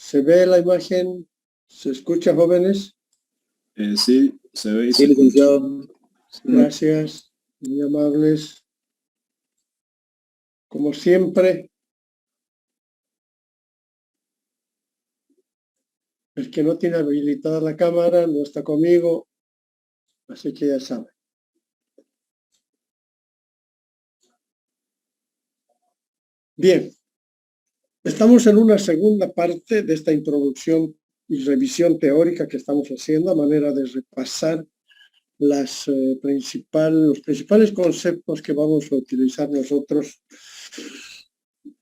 ¿Se ve la imagen? ¿Se escucha, jóvenes? Sí, se ve y Sí, se escucha. licenciado. Gracias, muy amables. Como siempre, el que no tiene habilitada la cámara no está conmigo, así que ya sabe. Bien, estamos en una segunda parte de esta introducción y revisión teórica que estamos haciendo a manera de repasar los principales conceptos que vamos a utilizar nosotros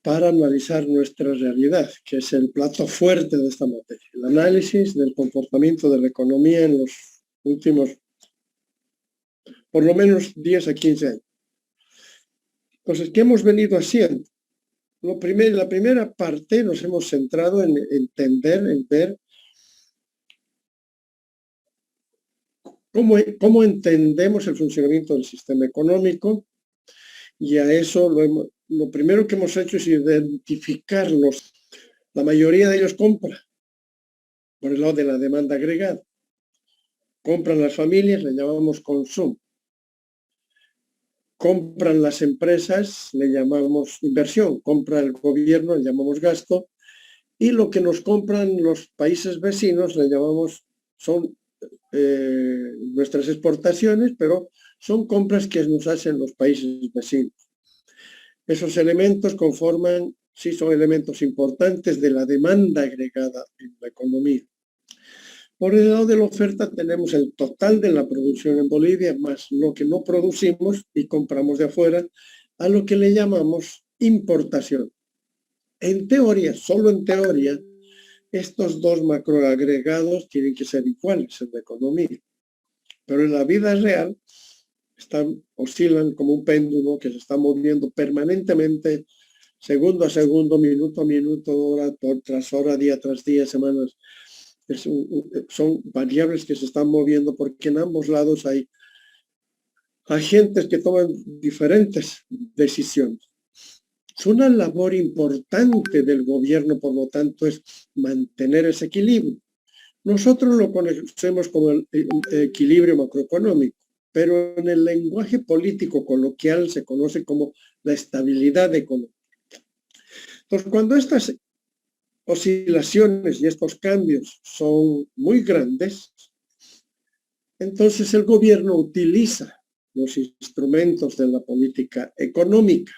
para analizar nuestra realidad, que es el plato fuerte de esta materia, el análisis del comportamiento de la economía en los últimos, por lo menos 10 a 15 años. Entonces, ¿qué hemos venido haciendo? La primera parte nos hemos centrado en entender, en ver cómo entendemos el funcionamiento del sistema económico, y a eso lo primero que hemos hecho es identificarlos. La mayoría de ellos compra por el lado de la demanda agregada. Compran las familias, le llamamos consumo. Compran las empresas, le llamamos inversión. Compra el gobierno, le llamamos gasto. Y lo que nos compran los países vecinos, le llamamos, son nuestras exportaciones, pero son compras que nos hacen los países vecinos. Esos elementos conforman, sí, son elementos importantes de la demanda agregada en la economía. Por el lado de la oferta tenemos el total de la producción en Bolivia, más lo que no producimos y compramos de afuera, a lo que le llamamos importación. En teoría, solo en teoría, estos dos macroagregados tienen que ser iguales en la economía. Pero en la vida real oscilan como un péndulo que se está moviendo permanentemente, segundo a segundo, minuto a minuto, hora tras hora, día tras día, semanas. Son variables que se están moviendo porque en ambos lados hay agentes que toman diferentes decisiones. Es una labor importante del gobierno, por lo tanto, es mantener ese equilibrio. Nosotros lo conocemos como el equilibrio macroeconómico, pero en el lenguaje político coloquial se conoce como la estabilidad económica. Entonces, cuando estas oscilaciones y estos cambios son muy grandes, entonces el gobierno utiliza los instrumentos de la política económica.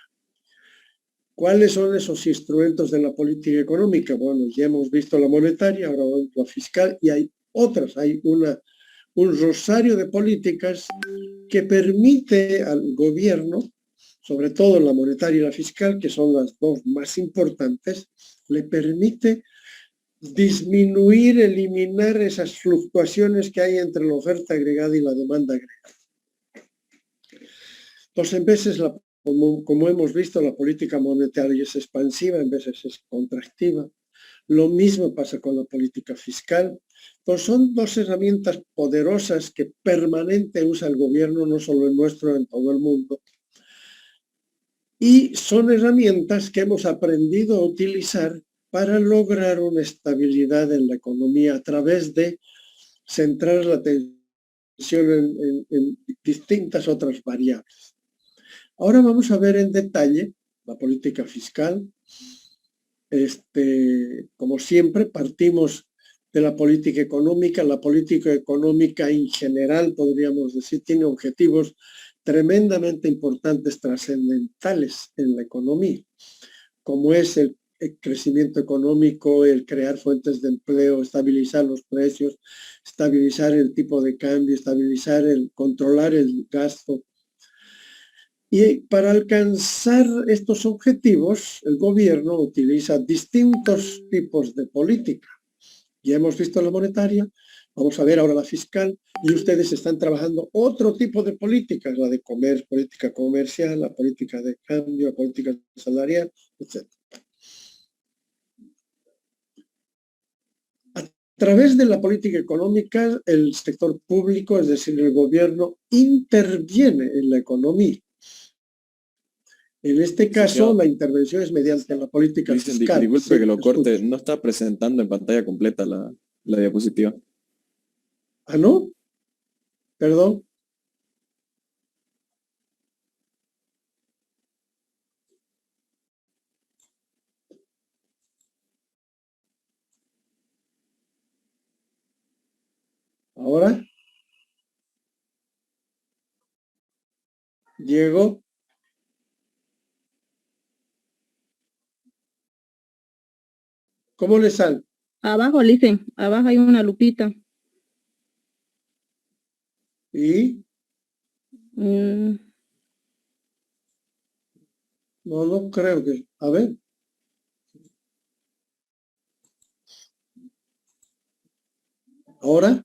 ¿Cuáles son esos instrumentos de la política económica? Bueno, ya hemos visto la monetaria, ahora la fiscal, y hay otras. Hay un rosario de políticas que permite al gobierno, sobre todo la monetaria y la fiscal, que son las dos más importantes, le permite disminuir, eliminar esas fluctuaciones que hay entre la oferta agregada y la demanda agregada. Entonces, en veces, como hemos visto, la política monetaria es expansiva, en veces es contractiva. Lo mismo pasa con la política fiscal. Entonces, son dos herramientas poderosas que permanente usa el gobierno, no solo el nuestro, en todo el mundo. Y son herramientas que hemos aprendido a utilizar para lograr una estabilidad en la economía a través de centrar la atención en distintas otras variables. Ahora vamos a ver en detalle la política fiscal. Como siempre, partimos de la política económica. La política económica en general, podríamos decir, tiene objetivos tremendamente importantes, trascendentales en la economía, como es el crecimiento económico, el crear fuentes de empleo, estabilizar los precios, estabilizar el tipo de cambio, controlar el gasto. Y para alcanzar estos objetivos, el gobierno utiliza distintos tipos de política. Ya hemos visto la monetaria, vamos a ver ahora la fiscal, y ustedes están trabajando otro tipo de políticas, la de política comercial, la política de cambio, la política salarial, etc. A través de la política económica, el sector público, es decir, el gobierno, interviene en la economía. En este caso, Licenciado, la intervención es mediante la política fiscal. disculpe Sí, que lo corte, escucho. no está presentando en pantalla completa la diapositiva. ¿Ah, no? Perdón. Ahora, Diego, ¿cómo le sale? Abajo, Licen, abajo hay una lupita. Y Mm, no creo que. A ver, ahora,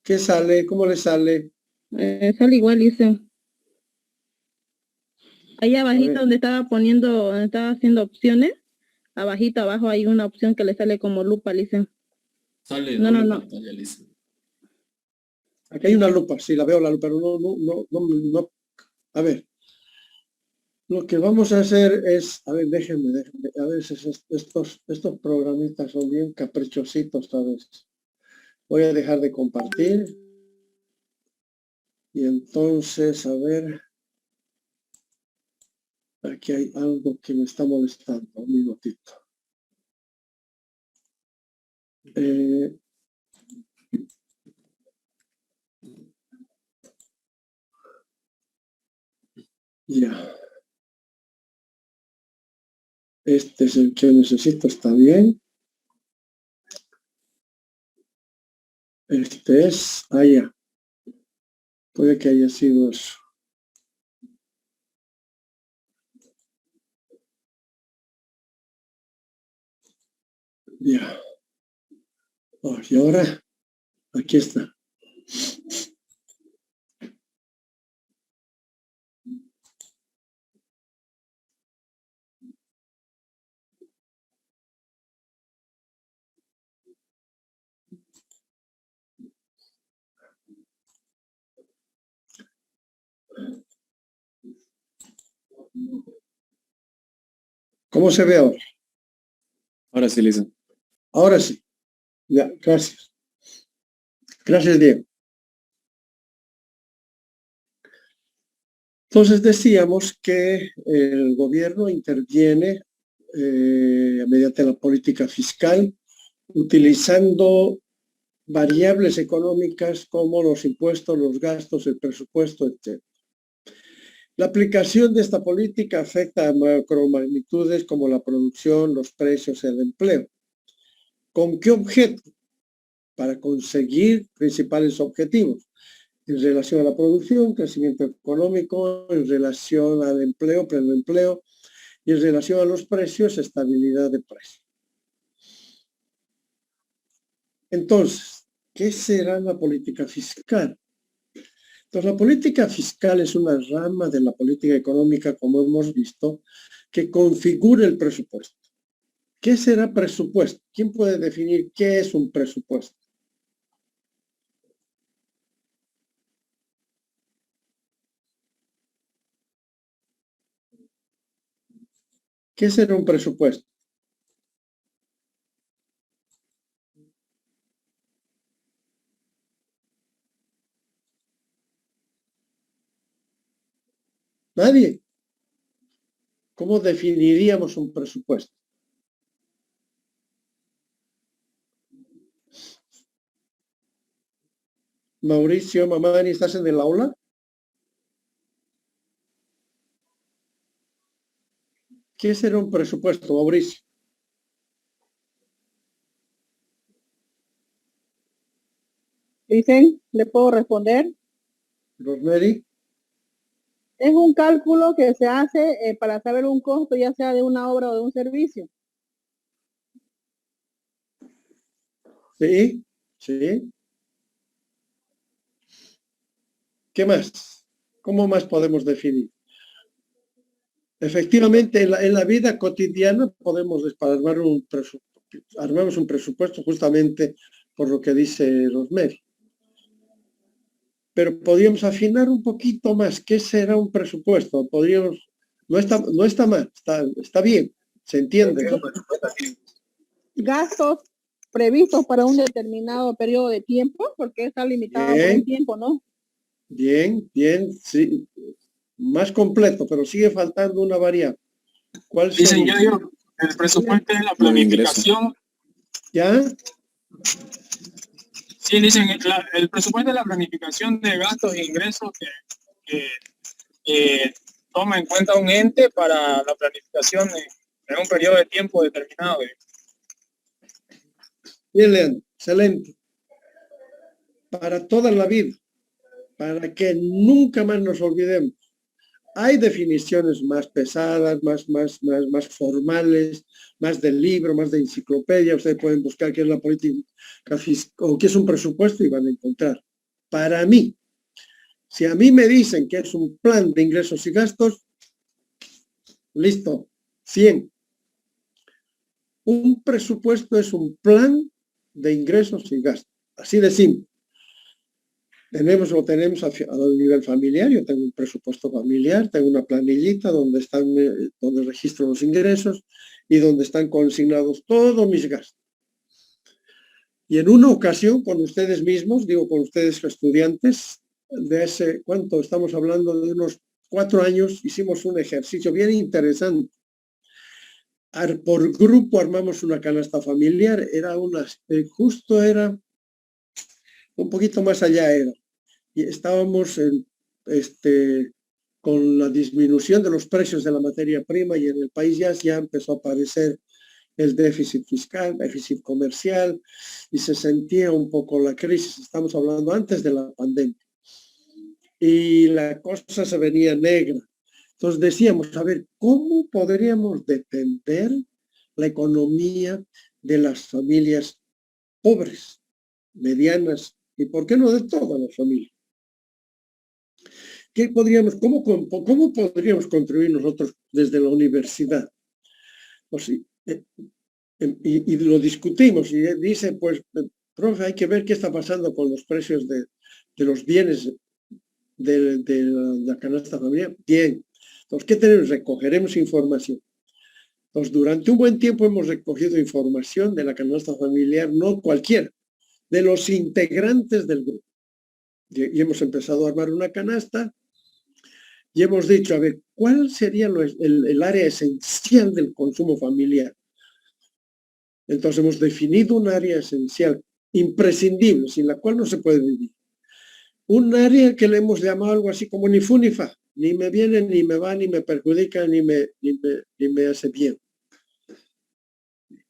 ¿qué sale? ¿Cómo le sale? sale igual, Licen. Ahí A abajito ver, donde estaba haciendo opciones, abajito abajo hay una opción que le sale como lupa, Licen. Sale No, no, doble no. pantalla, Lisa. aquí hay una lupa, sí, la veo la lupa, pero no. A ver, lo que vamos a hacer es, a ver, déjenme, a veces estos programitas son bien caprichositos a veces. Voy a dejar de compartir y entonces, a ver, aquí hay algo que me está molestando, un minutito. Ya, este es el que necesito, está bien. Este es, ya. Puede que haya sido eso. Ya. Oh, y ahora, aquí está. ¿Cómo se ve ahora? Ahora sí, Lisa. Ahora sí. Ya, gracias. Gracias, Diego. Entonces decíamos que el gobierno interviene mediante la política fiscal, utilizando variables económicas como los impuestos, los gastos, el presupuesto, etc. La aplicación de esta política afecta a macromagnitudes como la producción, los precios y el empleo. ¿Con qué objeto? Para conseguir principales objetivos en relación a la producción, crecimiento económico, en relación al empleo, pleno empleo, y en relación a los precios, estabilidad de precios. Entonces, ¿qué será la política fiscal? Entonces, la política fiscal es una rama de la política económica, como hemos visto, que configura el presupuesto. ¿Qué será presupuesto? ¿Quién puede definir qué es un presupuesto? ¿Qué será un presupuesto? Nadie. ¿Cómo definiríamos un presupuesto? Mauricio, Mamani, ¿estás en el aula? ¿Qué será un presupuesto, Mauricio? Dicen, ¿le puedo responder? Rosemary. Es un cálculo que se hace para saber un costo, ya sea de una obra o de un servicio. Sí, sí. ¿Qué más? ¿Cómo más podemos definir? Efectivamente, en la vida cotidiana podemos armamos un presupuesto justamente por lo que dice Rosemary. pero podríamos afinar un poquito más. ¿Qué será un presupuesto? Podríamos, no está mal, está bien, se entiende, ¿no? Gastos previstos para un determinado periodo de tiempo, porque está limitado por un tiempo, ¿no? Bien, sí, más completo, pero sigue faltando una variable. ¿Cuál sería? Dicen yo, el presupuesto es la planificación. ¿Ya? Sí, dicen, el presupuesto es la planificación de gastos e ingresos que toma en cuenta un ente para la planificación en un periodo de tiempo determinado. Bien, Leandro, excelente. Para toda la vida, para que nunca más nos olvidemos. Hay definiciones más pesadas, más formales, más del libro, más de enciclopedia. Ustedes pueden buscar qué es la política o qué es un presupuesto y van a encontrar. Para mí, si a mí me dicen que es un plan de ingresos y gastos, listo, 100. Un presupuesto es un plan de ingresos y gastos. Así de simple. Tenemos a nivel familiar, yo tengo un presupuesto familiar, tengo una planillita donde registro los ingresos y donde están consignados todos mis gastos. Y en una ocasión, con ustedes mismos, digo con ustedes estudiantes, ¿cuánto? Estamos hablando de unos 4 años, hicimos un ejercicio bien interesante. Por grupo armamos una canasta familiar, justo era, un poquito más allá era. Y estábamos con la disminución de los precios de la materia prima y en el país ya empezó a aparecer el déficit fiscal, déficit comercial y se sentía un poco la crisis. Estamos hablando antes de la pandemia. Y la cosa se venía negra. Entonces decíamos, a ver, ¿cómo podríamos defender la economía de las familias pobres, medianas y por qué no de todas las familias? ¿Cómo podríamos contribuir nosotros desde la universidad? Pues, y lo discutimos y dice, pues, profe, hay que ver qué está pasando con los precios de los bienes de la canasta familiar. Bien, entonces, ¿qué tenemos? Recogeremos información. Entonces, durante un buen tiempo hemos recogido información de la canasta familiar, no cualquiera, de los integrantes del grupo. Y hemos empezado a armar una canasta y hemos dicho, a ver, ¿cuál sería el área esencial del consumo familiar? Entonces hemos definido un área esencial, imprescindible, sin la cual no se puede vivir. Un área que le hemos llamado algo así como ni fu ni fa, ni me viene, ni me va, ni me perjudica, ni me hace bien.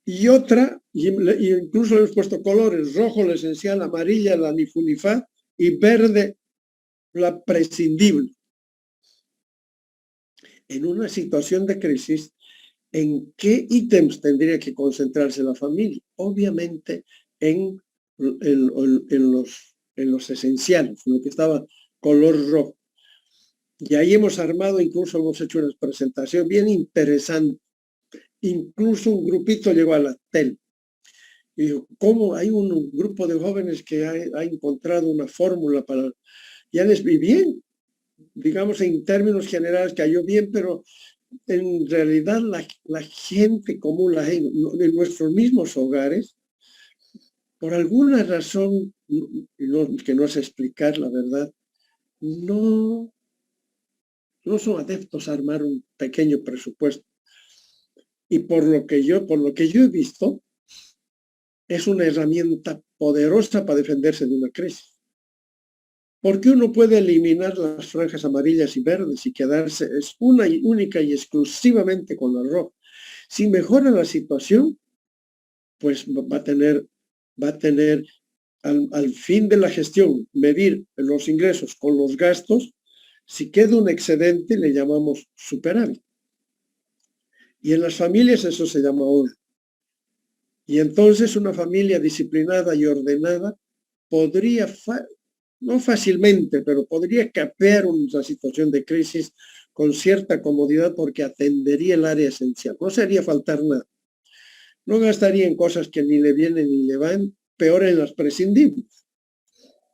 Y otra, y incluso le hemos puesto colores, rojo la esencial, amarilla la ni fu ni fa y verde la prescindible. En una situación de crisis, ¿en qué ítems tendría que concentrarse la familia? Obviamente en los esenciales, en lo que estaba color rojo. Y ahí hemos armado, incluso hemos hecho una presentación bien interesante. Incluso un grupito llegó a la tele. Y dijo, ¿cómo hay un grupo de jóvenes que ha encontrado una fórmula para... Ya les vi bien, digamos en términos generales cayó bien, pero en realidad la gente común, en nuestros mismos hogares, por alguna razón, que no sé explicar la verdad, no son adeptos a armar un pequeño presupuesto. Y por lo que yo he visto, es una herramienta poderosa para defenderse de una crisis. Porque uno puede eliminar las franjas amarillas y verdes y quedarse única y exclusivamente con la roja. Si mejora la situación, pues va a tener al fin de la gestión, medir los ingresos con los gastos. Si queda un excedente, le llamamos superávit. Y en las familias eso se llama orden. Y entonces una familia disciplinada y ordenada podría, no fácilmente, pero podría capear una situación de crisis con cierta comodidad porque atendería el área esencial. No sería faltar nada. No gastaría en cosas que ni le vienen ni le van, peor en las prescindibles.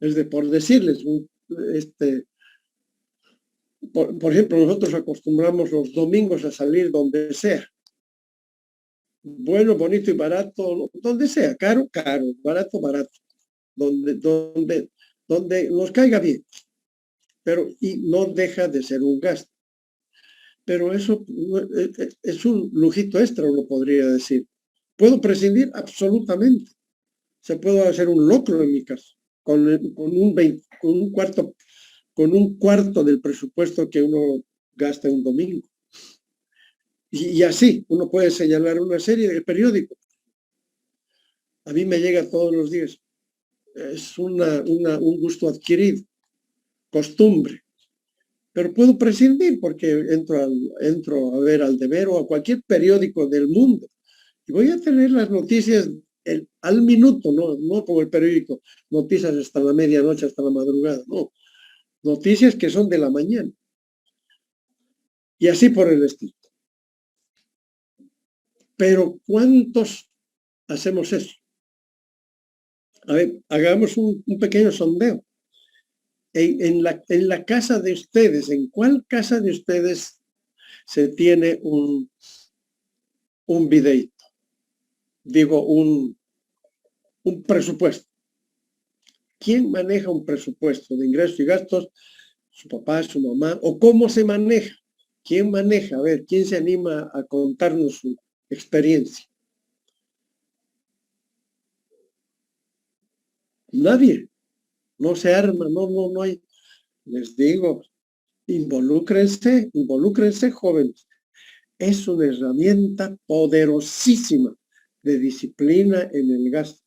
Es por decirles, por ejemplo, nosotros acostumbramos los domingos a salir donde sea. Bueno, bonito y barato, donde sea, caro, caro, barato, barato, donde nos caiga bien, pero y no deja de ser un gasto. Pero eso es un lujito extra, uno podría decir. ¿Puedo prescindir? Absolutamente. Se puede hacer un locro en mi caso, con un cuarto del presupuesto que uno gasta en un domingo. Y así, uno puede señalar una serie de periódicos. A mí me llega todos los días. Es un gusto adquirido, costumbre. Pero puedo prescindir porque entro a ver Al Deber o a cualquier periódico del mundo. Y voy a tener las noticias al minuto, no como el periódico, noticias hasta la medianoche, hasta la madrugada, no. Noticias que son de la mañana. Y así por el estilo. Pero ¿cuántos hacemos eso? A ver, hagamos un pequeño sondeo. En la casa de ustedes, ¿en cuál casa de ustedes se tiene un videíto? Digo, un presupuesto. ¿Quién maneja un presupuesto de ingresos y gastos? ¿Su papá, su mamá? ¿O cómo se maneja? ¿Quién maneja? A ver, ¿quién se anima a contarnos su experiencia? Nadie. No se arma, no hay. Les digo, involúcrense jóvenes. Es una herramienta poderosísima de disciplina en el gasto.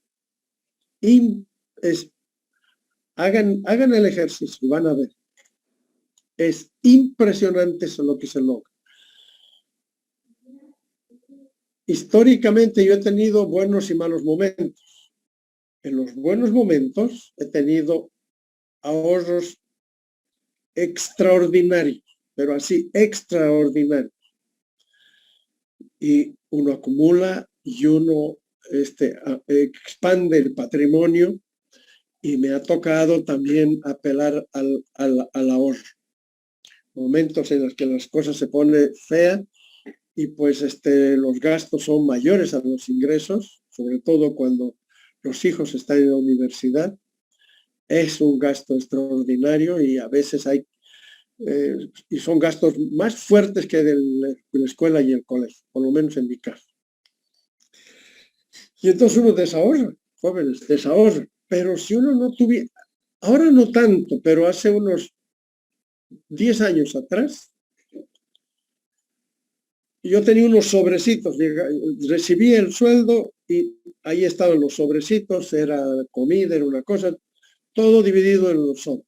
Hagan el ejercicio y van a ver. Es impresionante eso lo que se logra. Históricamente yo he tenido buenos y malos momentos. En los buenos momentos he tenido ahorros extraordinarios, pero así extraordinarios. Y uno acumula y uno expande el patrimonio, y me ha tocado también apelar al ahorro. Momentos en los que las cosas se ponen feas y pues los gastos son mayores a los ingresos, sobre todo cuando los hijos están en la universidad. Es un gasto extraordinario y a veces y son gastos más fuertes que de la escuela y el colegio, por lo menos en mi caso. Y entonces uno desahorra, jóvenes, desahorra. Pero si uno no tuviera, ahora no tanto, pero hace unos 10 años atrás, yo tenía unos sobrecitos, recibía el sueldo y ahí estaban los sobrecitos, era comida, era una cosa, todo dividido en los sobres.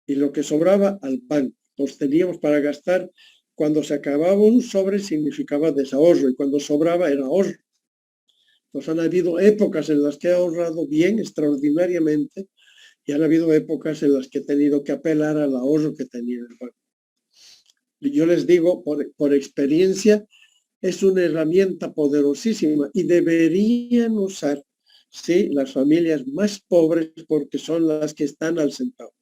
Y lo que sobraba al banco, los teníamos para gastar. Cuando se acababa un sobre significaba desahorro y cuando sobraba era ahorro. Pues han habido épocas en las que he ahorrado bien, extraordinariamente, y han habido épocas en las que he tenido que apelar al ahorro que tenía en el banco. Y yo les digo, por experiencia, es una herramienta poderosísima y deberían usar, sí, las familias más pobres porque son las que están al centavo.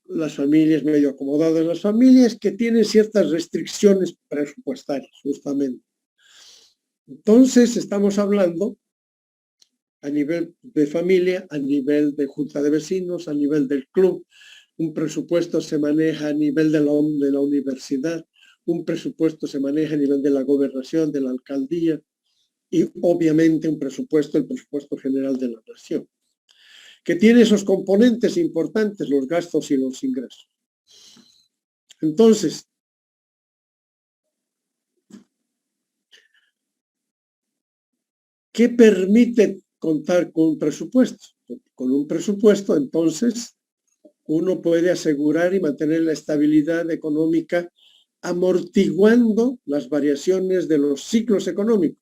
Las familias medio acomodadas, las familias que tienen ciertas restricciones presupuestarias, justamente. Entonces, estamos hablando a nivel de familia, a nivel de junta de vecinos, a nivel del club. Un presupuesto se maneja a nivel de la universidad, un presupuesto se maneja a nivel de la gobernación, de la alcaldía y obviamente el presupuesto general de la nación, que tiene esos componentes importantes, los gastos y los ingresos. Entonces, ¿qué permite contar con un presupuesto? Con un presupuesto, entonces, uno puede asegurar y mantener la estabilidad económica amortiguando las variaciones de los ciclos económicos,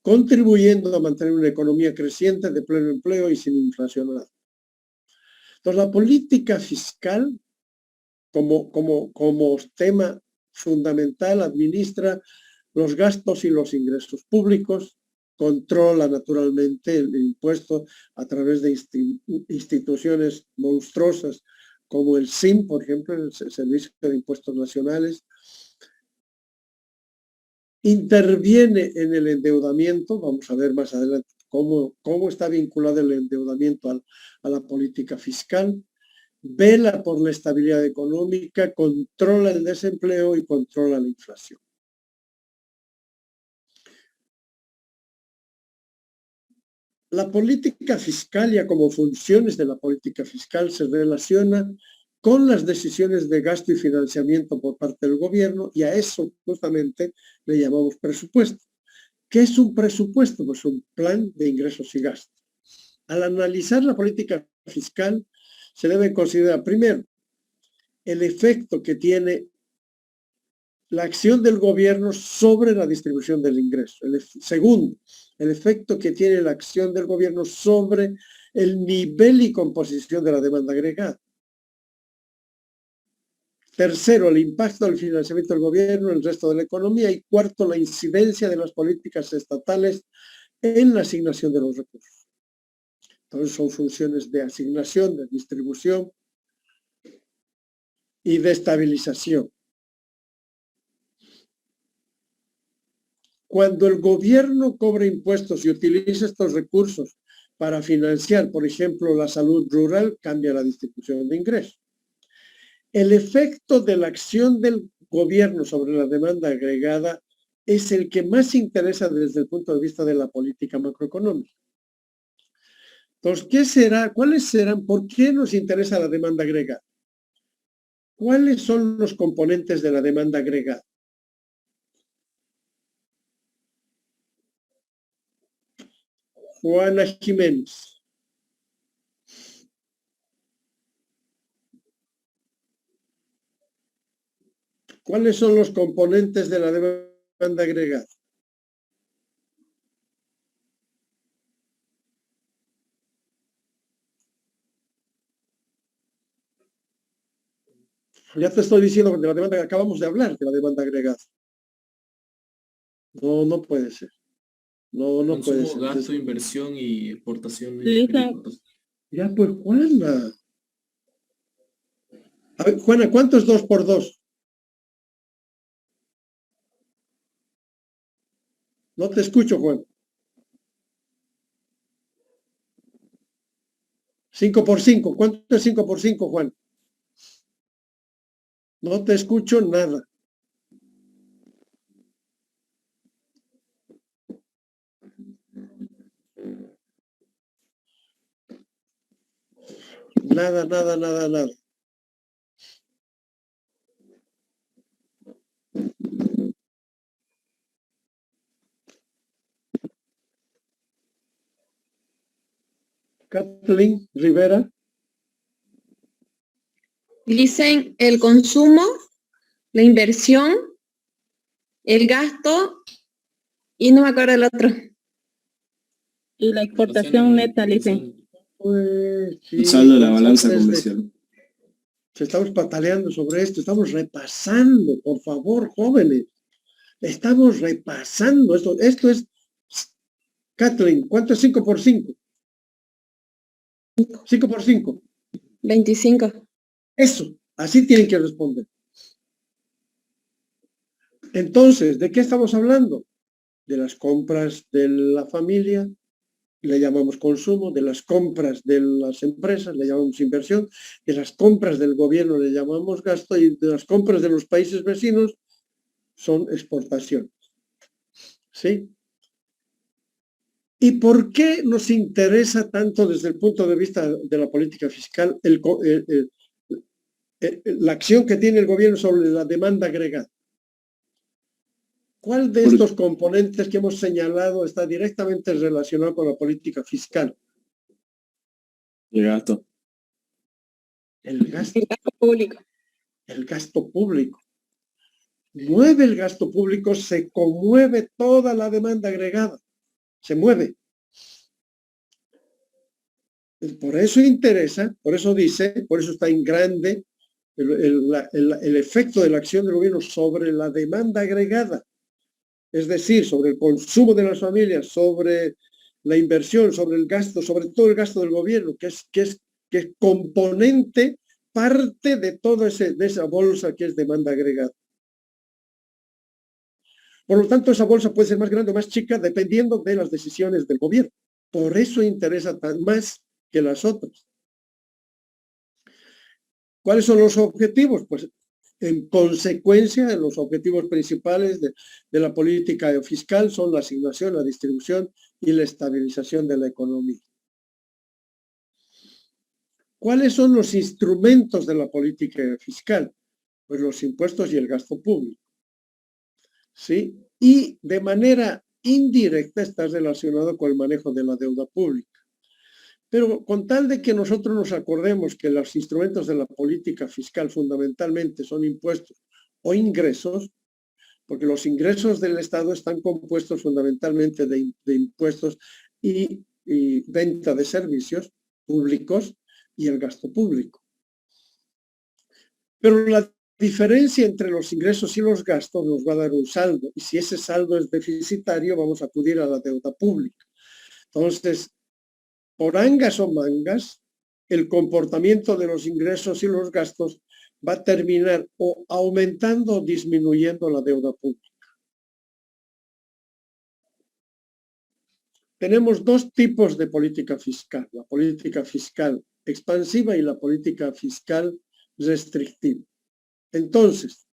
contribuyendo a mantener una economía creciente de pleno empleo y sin inflacionar. Entonces, la política fiscal, como tema fundamental, administra los gastos y los ingresos públicos, controla naturalmente el impuesto a través de instituciones monstruosas como el SIM, por ejemplo, el Servicio de Impuestos Nacionales. Interviene en el endeudamiento, vamos a ver más adelante cómo está vinculado el endeudamiento a la política fiscal, vela por la estabilidad económica, controla el desempleo y controla la inflación. La política fiscal, ya como funciones de la política fiscal, se relaciona con las decisiones de gasto y financiamiento por parte del gobierno, y a eso justamente le llamamos presupuesto. ¿Qué es un presupuesto? Pues un plan de ingresos y gastos. Al analizar la política fiscal, se debe considerar primero el efecto que tiene la acción del gobierno sobre la distribución del ingreso. Segundo, el efecto que tiene la acción del gobierno sobre el nivel y composición de la demanda agregada. Tercero, el impacto del financiamiento del gobierno en el resto de la economía. Y cuarto, la incidencia de las políticas estatales en la asignación de los recursos. Entonces son funciones de asignación, de distribución y de estabilización. Cuando el gobierno cobra impuestos y utiliza estos recursos para financiar, por ejemplo, la salud rural, cambia la distribución de ingresos. El efecto de la acción del gobierno sobre la demanda agregada es el que más interesa desde el punto de vista de la política macroeconómica. Entonces, ¿qué será? ¿Cuáles serán? ¿Por qué nos interesa la demanda agregada? ¿Cuáles son los componentes de la demanda agregada? Juana Jiménez. ¿Cuáles son los componentes de la demanda agregada? Ya te estoy diciendo de la demanda que acabamos de hablar, de la demanda agregada. No, no puede ser. No puede ser. Gasto, inversión y exportaciones. Ya, pues, Juana. A ver, Juana, ¿cuánto es 2 por 2? No te escucho, Juan. 5 por 5. ¿Cuánto es 5 por 5, Juan? No te escucho nada. Nada. Kathleen Rivera. Dicen el consumo, la inversión, el gasto y no me acuerdo el otro. Y la exportación neta, dicen. Pues, sí, El saldo de la balanza comercial. Estamos pataleando sobre esto, estamos repasando, por favor, jóvenes. Estamos repasando esto. Esto es, Kathleen, ¿cuánto es 5 por 5? 5 por 5. 25. Eso, así tienen que responder. Entonces, ¿de qué estamos hablando? De las compras de la familia, le llamamos consumo, de las compras de las empresas, le llamamos inversión, de las compras del gobierno le llamamos gasto y de las compras de los países vecinos son exportaciones. ¿Sí? ¿Y por qué nos interesa tanto desde el punto de vista de la política fiscal la acción que tiene el gobierno sobre la demanda agregada? ¿Cuál de estos componentes que hemos señalado está directamente relacionado con la política fiscal? El gasto. El gasto. El gasto público. El gasto público. Mueve el gasto público, se conmueve toda la demanda agregada. Se mueve. Por eso interesa, por eso dice, por eso está en grande el efecto de la acción del gobierno sobre la demanda agregada. es decir, sobre el consumo de las familias, sobre la inversión, sobre el gasto, sobre todo el gasto del gobierno, que es componente, parte de toda esa bolsa que es demanda agregada. Por lo tanto, esa bolsa puede ser más grande o más chica dependiendo de las decisiones del gobierno. Por eso interesa más que las otras. ¿Cuáles son los objetivos? Pues en consecuencia, los objetivos principales de la política fiscal son la asignación, la distribución y la estabilización de la economía. ¿Cuáles son los instrumentos de la política fiscal? Pues los impuestos y el gasto público. ¿Sí? Y de manera indirecta está relacionado con el manejo de la deuda pública. Pero con tal de que nosotros nos acordemos que los instrumentos de la política fiscal fundamentalmente son impuestos o ingresos, porque los ingresos del Estado están compuestos fundamentalmente de impuestos y venta de servicios públicos y el gasto público. Pero la diferencia entre los ingresos y los gastos nos va a dar un saldo, y si ese saldo es deficitario vamos a acudir a la deuda pública. Entonces, por angas o mangas, el comportamiento de los ingresos y los gastos va a terminar o aumentando o disminuyendo la deuda pública. Tenemos dos tipos de política fiscal, la política fiscal expansiva y la política fiscal restrictiva. Entonces,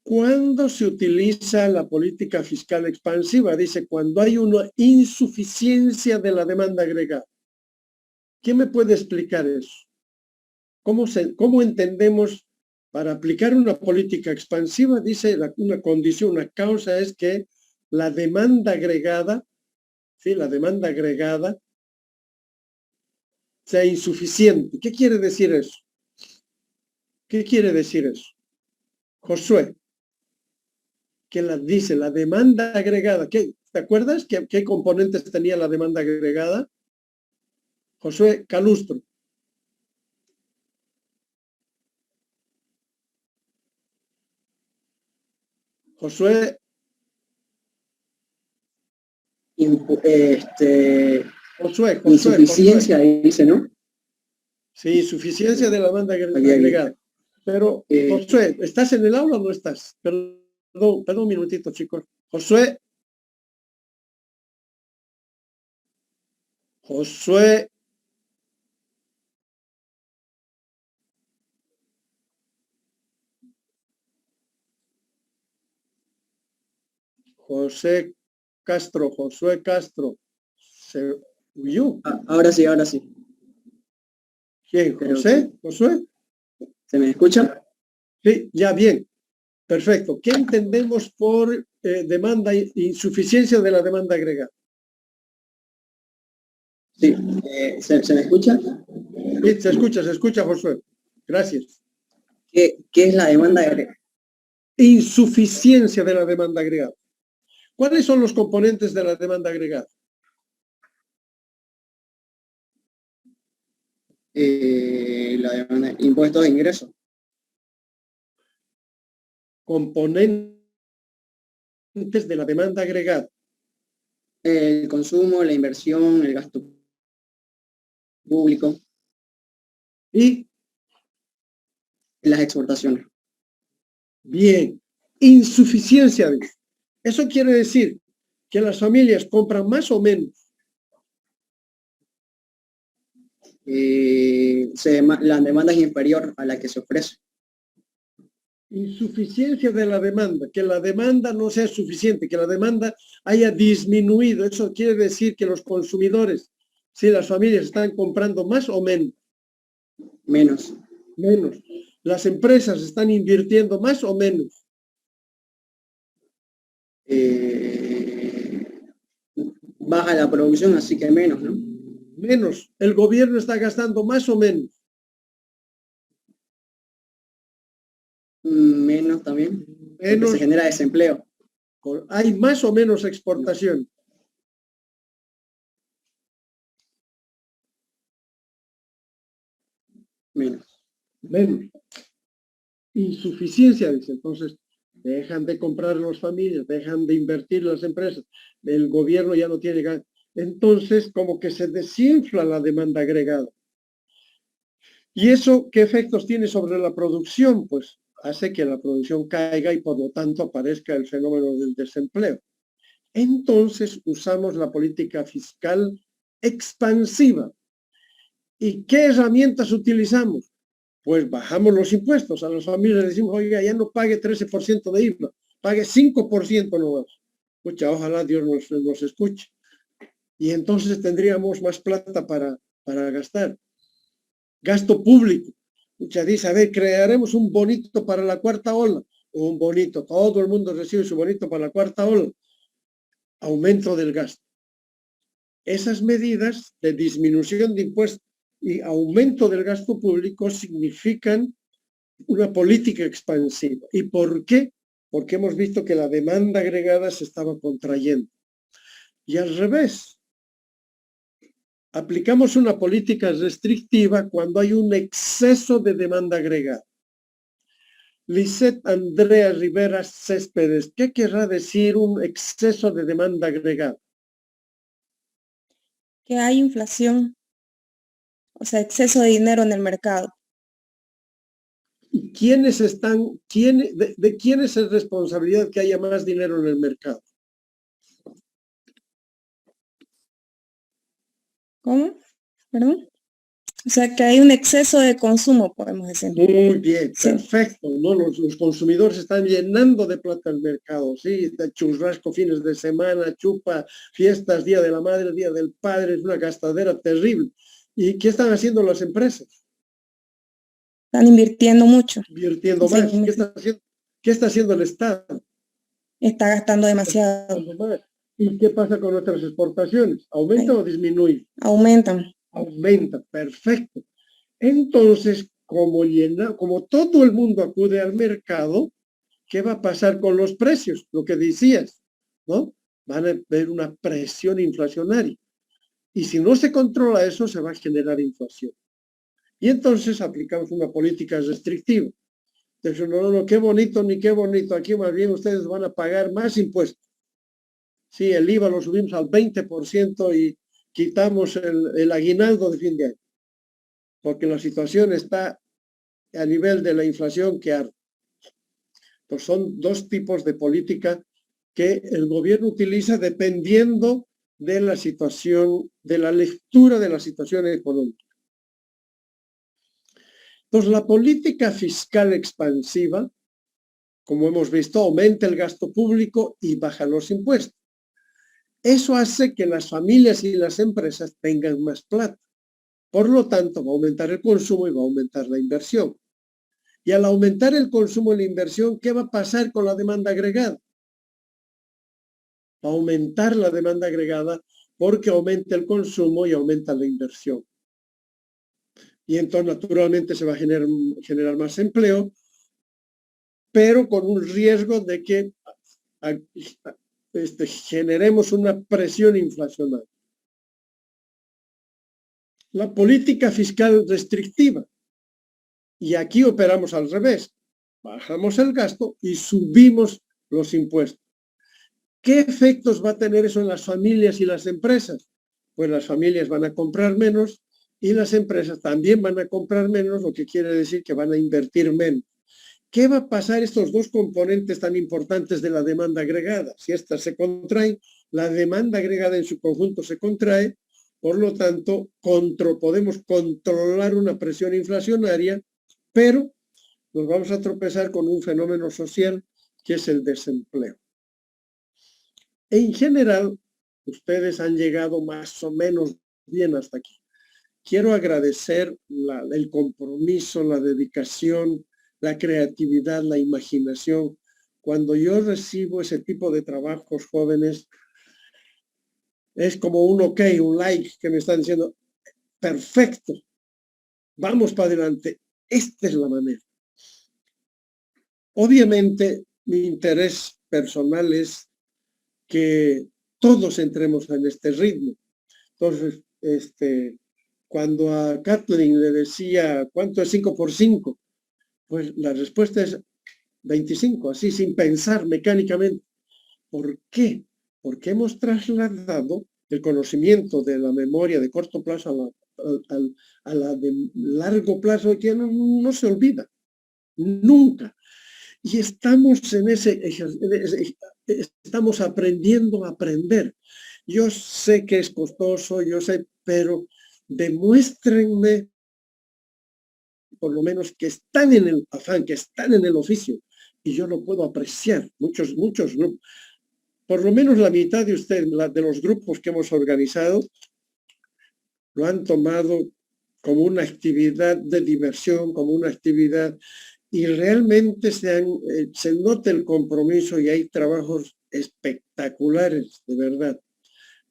¿cuándo se utiliza la política fiscal expansiva? Dice, cuando hay una insuficiencia de la demanda agregada. ¿Quién me puede explicar eso? ¿Cómo entendemos para aplicar una política expansiva? Dice una condición, una causa es que la demanda agregada, ¿sí? La demanda agregada sea insuficiente. ¿Qué quiere decir eso? ¿Qué quiere decir eso? Josué, que dice la demanda agregada. ¿Te acuerdas qué componentes tenía la demanda agregada? Josué Calustro. Josué. Josué. Insuficiencia, dice, ¿no? Sí, insuficiencia de la demanda agregada. Pero, Josué, ¿estás en el aula o no estás? Perdón un minutito, chicos. Josué. Josué Castro. ¿Se huyó? Ahora sí. ¿Quién? ¿José? ¿Josué? ¿Se me escucha? Sí, ya bien. Perfecto. ¿Qué entendemos por insuficiencia de la demanda agregada? Sí. ¿Se me escucha? Sí, se escucha, Josué. Gracias. ¿Qué es la demanda agregada? Insuficiencia de la demanda agregada. ¿Cuáles son los componentes de la demanda agregada? La demanda, impuestos de ingresos. Componentes de la demanda agregada. El consumo, la inversión, el gasto público. Y las exportaciones. Bien. Insuficiencia. Eso quiere decir que las familias compran más o menos. La demanda es inferior a la que se ofrece. Insuficiencia de la demanda, que la demanda no sea suficiente, que la demanda haya disminuido. Eso quiere decir que los consumidores, si las familias están comprando más o menos. Menos. Las empresas están invirtiendo más o menos. Baja la producción, así que menos, ¿no? Menos. El gobierno está gastando más o menos. Menos también. Menos. Se genera desempleo. Hay más o menos exportación. Menos. Menos. Insuficiencia, dice. Entonces, dejan de comprar las familias, dejan de invertir las empresas, el gobierno ya no tiene ganas. Entonces, como que se desinfla la demanda agregada. ¿Y eso qué efectos tiene sobre la producción? Pues hace que la producción caiga y por lo tanto aparezca el fenómeno del desempleo. Entonces usamos la política fiscal expansiva. ¿Y qué herramientas utilizamos? Pues bajamos los impuestos a las familias, decimos, oiga, ya no pague 13% de IVA, pague 5% nomás. Escucha, ojalá Dios nos escuche. Y entonces tendríamos más plata para gastar. Gasto público. Escucha, dice, a ver, crearemos un bonito para la cuarta ola. Un bonito, todo el mundo recibe su bonito para la cuarta ola. Aumento del gasto. Esas medidas de disminución de impuestos y aumento del gasto público significan una política expansiva. ¿Y por qué? Porque hemos visto que la demanda agregada se estaba contrayendo. Y al revés, aplicamos una política restrictiva cuando hay un exceso de demanda agregada. Lisette Andrea Rivera Céspedes, ¿qué querrá decir un exceso de demanda agregada? Que hay inflación, o sea, exceso de dinero en el mercado. ¿Y quiénes están, de quién es la responsabilidad que haya más dinero en el mercado? ¿Cómo? ¿Perdón? O sea, que hay un exceso de consumo, podemos decir. Muy bien, Sí. perfecto, ¿no? Los consumidores están llenando de plata el mercado, ¿sí? De churrasco, fines de semana, chupa, fiestas, Día de la Madre, Día del Padre, es una gastadera terrible. ¿Y qué están haciendo las empresas? Están invirtiendo mucho. Invirtiendo Sí, más. ¿Qué está haciendo el Estado? Está gastando demasiado. Gastando más. ¿Y qué pasa con nuestras exportaciones? ¿Aumenta o disminuye? Aumentan. Aumenta, perfecto. Entonces, como todo el mundo acude al mercado, ¿qué va a pasar con los precios? Lo que decías, ¿no? Van a haber una presión inflacionaria. Y si no se controla eso, se va a generar inflación. Y entonces aplicamos una política restrictiva. Entonces, no, qué bonito, ni qué bonito. Aquí más bien ustedes van a pagar más impuestos. Sí, el IVA lo subimos al 20% y quitamos el aguinaldo de fin de año, porque la situación está a nivel de la inflación que arde. Entonces son dos tipos de política que el gobierno utiliza dependiendo de la situación, de la lectura de la situación económica. Entonces la política fiscal expansiva, como hemos visto, aumenta el gasto público y baja los impuestos. Eso hace que las familias y las empresas tengan más plata. Por lo tanto, va a aumentar el consumo y va a aumentar la inversión. Y al aumentar el consumo y la inversión, ¿qué va a pasar con la demanda agregada? Va a aumentar la demanda agregada porque aumenta el consumo y aumenta la inversión. Y entonces, naturalmente, se va a generar más empleo, pero con un riesgo de que generemos una presión inflacionaria. La política fiscal restrictiva. Y aquí operamos al revés. Bajamos el gasto y subimos los impuestos. ¿Qué efectos va a tener eso en las familias y las empresas? Pues las familias van a comprar menos y las empresas también van a comprar menos, lo que quiere decir que van a invertir menos. ¿Qué va a pasar estos dos componentes tan importantes de la demanda agregada? Si estas se contraen, la demanda agregada en su conjunto se contrae, por lo tanto, podemos controlar una presión inflacionaria, pero nos vamos a tropezar con un fenómeno social que es el desempleo. En general, ustedes han llegado más o menos bien hasta aquí. Quiero agradecer el compromiso, la dedicación, la creatividad, la imaginación. Cuando yo recibo ese tipo de trabajos jóvenes, es como un ok, un like que me están diciendo, perfecto, vamos para adelante, esta es la manera. Obviamente, mi interés personal es que todos entremos en este ritmo. Entonces, Cuando a Kathleen le decía, ¿cuánto es 5 por 5? Pues la respuesta es 25, así sin pensar mecánicamente. ¿Por qué? Porque hemos trasladado el conocimiento de la memoria de corto plazo a la de largo plazo, que no se olvida, nunca. Y estamos en estamos aprendiendo a aprender. Yo sé que es costoso, yo sé, pero demuéstrenme por lo menos que están en el afán, que están en el oficio, y yo lo puedo apreciar. Muchos grupos, por lo menos la mitad de ustedes, de los grupos que hemos organizado, lo han tomado como una actividad de diversión, como una actividad, y realmente se nota el compromiso y hay trabajos espectaculares, de verdad.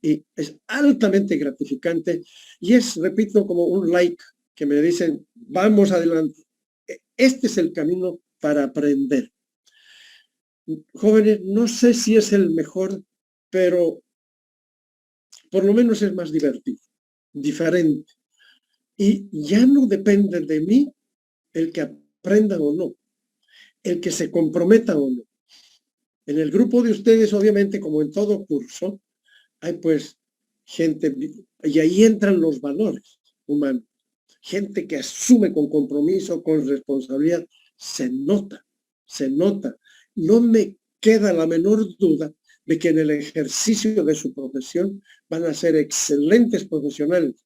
Y es altamente gratificante y es, repito, como un like que me dicen, vamos adelante. Este es el camino para aprender. Jóvenes, no sé si es el mejor, pero por lo menos es más divertido, diferente. Y ya no depende de mí el que aprendan o no, el que se comprometan o no. En el grupo de ustedes, obviamente, como en todo curso, hay pues gente, y ahí entran los valores humanos. Gente que asume con compromiso, con responsabilidad, se nota. No me queda la menor duda de que en el ejercicio de su profesión van a ser excelentes profesionales.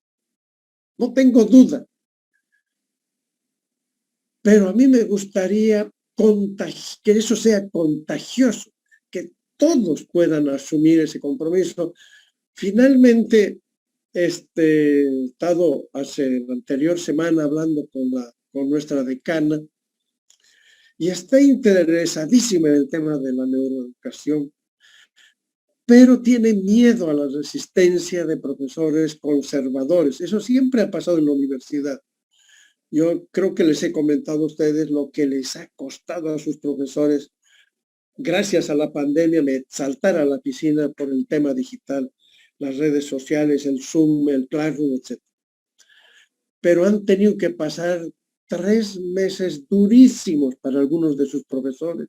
No tengo duda. Pero a mí me gustaría que eso sea contagioso, que todos puedan asumir ese compromiso. Finalmente, he estado la anterior semana hablando con nuestra decana y está interesadísima en el tema de la neuroeducación, pero tiene miedo a la resistencia de profesores conservadores. Eso siempre ha pasado en la universidad. Yo creo que les he comentado a ustedes lo que les ha costado a sus profesores, gracias a la pandemia, saltar a la piscina por el tema digital, las redes sociales, el Zoom, el Classroom, etc. Pero han tenido que pasar 3 meses durísimos para algunos de sus profesores.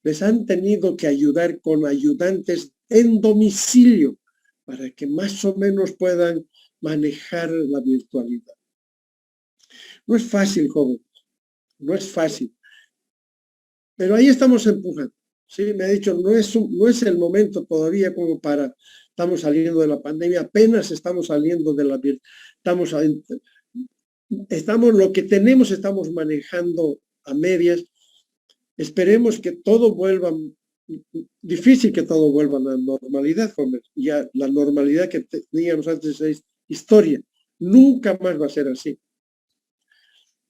Les han tenido que ayudar con ayudantes en domicilio para que más o menos puedan manejar la virtualidad. No es fácil, jóvenes, no es fácil. Pero ahí estamos empujando. Sí, me ha dicho, no es el momento todavía como estamos saliendo de la pandemia, apenas estamos saliendo de la estamos lo que tenemos estamos manejando a medias. Esperemos que todo vuelva, difícil que todo vuelva a la normalidad, jóvenes. Ya la normalidad que teníamos antes es historia. Nunca más va a ser así.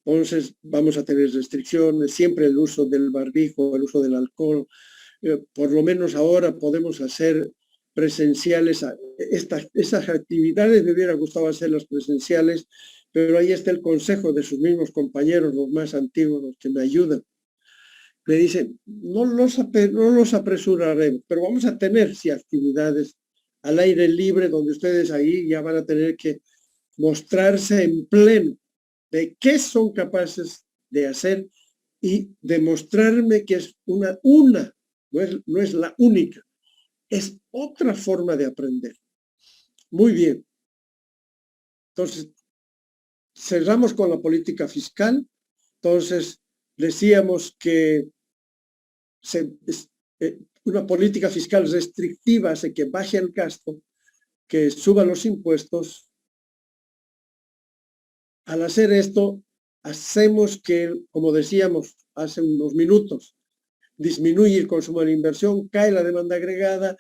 Entonces vamos a tener restricciones, siempre el uso del barbijo, el uso del alcohol. Por lo menos ahora podemos hacer presenciales. Esas actividades me hubiera gustado hacerlas presenciales, pero ahí está el consejo de sus mismos compañeros, los más antiguos, los que me ayudan. Me dicen, no los apresuraremos, pero vamos a tener sí actividades al aire libre, donde ustedes ahí ya van a tener que mostrarse en pleno de qué son capaces de hacer y demostrarme que es no es la única, es otra forma de aprender. Muy bien. Entonces, cerramos con la política fiscal. Entonces, decíamos que una política fiscal restrictiva hace que baje el gasto, que suba los impuestos. Al hacer esto, hacemos que, como decíamos hace unos minutos, disminuye el consumo de la inversión, cae la demanda agregada,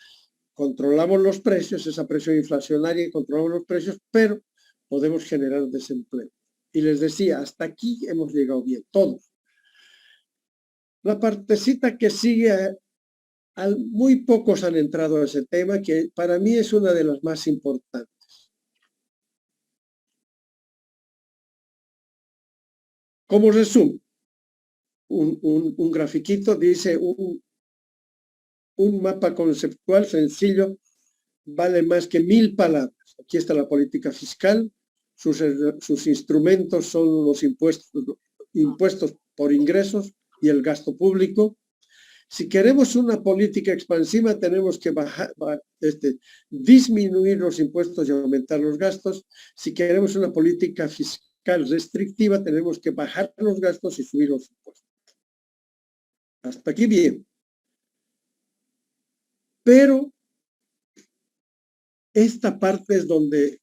controlamos los precios, esa presión inflacionaria y controlamos los precios, pero podemos generar desempleo. Y les decía, hasta aquí hemos llegado bien, todos. La partecita que sigue, muy pocos han entrado a ese tema, que para mí es una de las más importantes. Como resumen, un grafiquito dice un mapa conceptual sencillo, vale más que 1000 palabras. Aquí está la política fiscal, sus instrumentos son los impuestos por ingresos y el gasto público. Si queremos una política expansiva, tenemos que disminuir los impuestos y aumentar los gastos. Si queremos una política fiscal restrictiva, tenemos que bajar los gastos y subir los impuestos. Hasta aquí bien. Pero esta parte es donde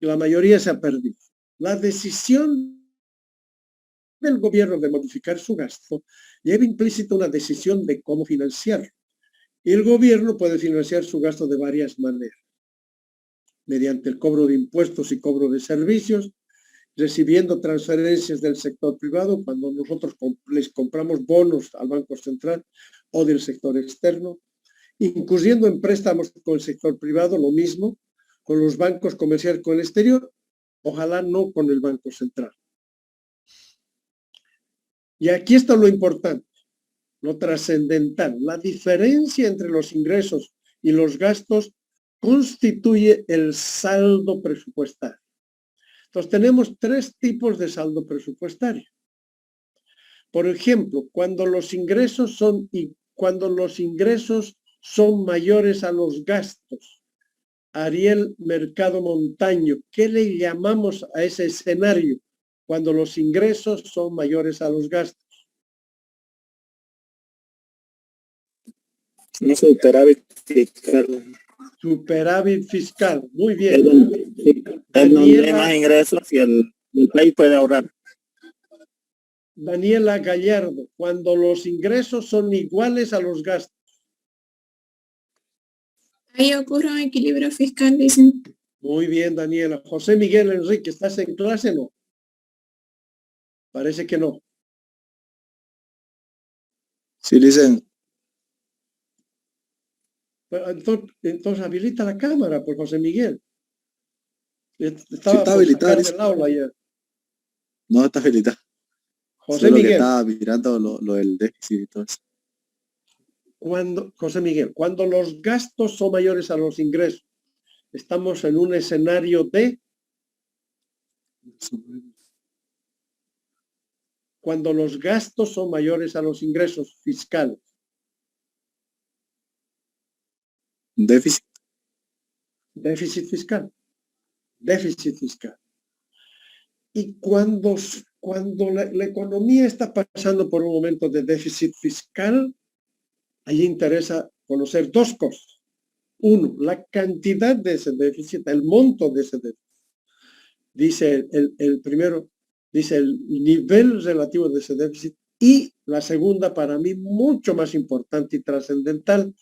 la mayoría se ha perdido. La decisión del gobierno de modificar su gasto lleva implícita una decisión de cómo financiarlo. Y el gobierno puede financiar su gasto de varias maneras. Mediante el cobro de impuestos y cobro de servicios, recibiendo transferencias del sector privado cuando nosotros les compramos bonos al Banco Central o del sector externo, incurriendo en préstamos con el sector privado, lo mismo, con los bancos comerciales con el exterior, ojalá no con el Banco Central. Y aquí está lo importante, lo trascendental. La diferencia entre los ingresos y los gastos constituye el saldo presupuestario. Entonces tenemos tres tipos de saldo presupuestario. Por ejemplo, cuando los ingresos son mayores a los gastos. Ariel Mercado Montaño, ¿qué le llamamos a ese escenario cuando los ingresos son mayores a los gastos? Un superávit fiscal. Superávit fiscal, muy bien. Es donde hay más ingresos y el país puede ahorrar. Daniela Gallardo, cuando los ingresos son iguales a los gastos. Ahí ocurre un equilibrio fiscal, dicen. Muy bien, Daniela. José Miguel Enrique, ¿estás en clase o no? Parece que no. Sí, dicen. Entonces habilita la cámara, por José Miguel. Estaba está habilitada. Del aula ayer. No está habilitada. José Miguel. Estaba mirando lo del déficit y todo eso. José Miguel, cuando los gastos son mayores a los ingresos, estamos en un escenario de... Cuando los gastos son mayores a los ingresos fiscales. Déficit. Déficit fiscal. Déficit fiscal. Y cuando la economía está pasando por un momento de déficit fiscal, ahí interesa conocer dos cosas. Uno, la cantidad de ese déficit, el monto de ese déficit. Dice el primero, dice el nivel relativo de ese déficit. Y la segunda, para mí, mucho más importante y trascendental,